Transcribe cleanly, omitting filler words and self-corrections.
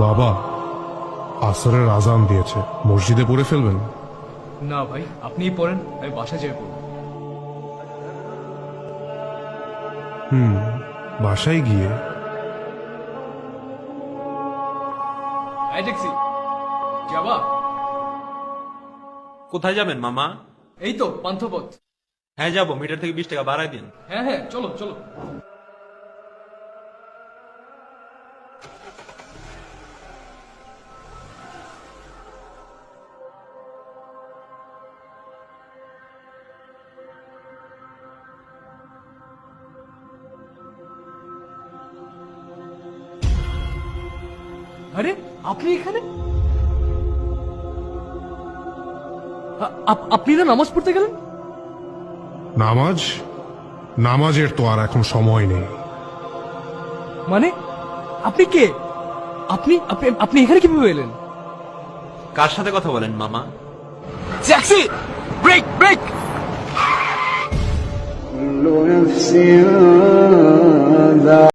বাবা, আসরের আজান দিয়েছে, মসজিদে পড়ে ফেলবেন? না ভাই, আপনিই পড়েন, আমি বাসা যেয়ে পড়ব। বাসায় গিয়ে? এই ট্যাক্সি যাবা? কোথায় যাবেন মামা? এই তো পান্থপথ। হ্যাঁ যাবো, মিটার থেকে 20 টাকা বাড়ায় দিন। হ্যাঁ হ্যাঁ, চলো চলো। আরে আপনি এখানে? আপনি না নামাজ পড়তে গেলেন? নামাজের তো আর এখন সময় নেই। মানে আপনি কে? আপনি আপনি আপনি এখানে কিভাবে এলেন? কার সাথে কথা বলেন মামা? Taxi, brake break.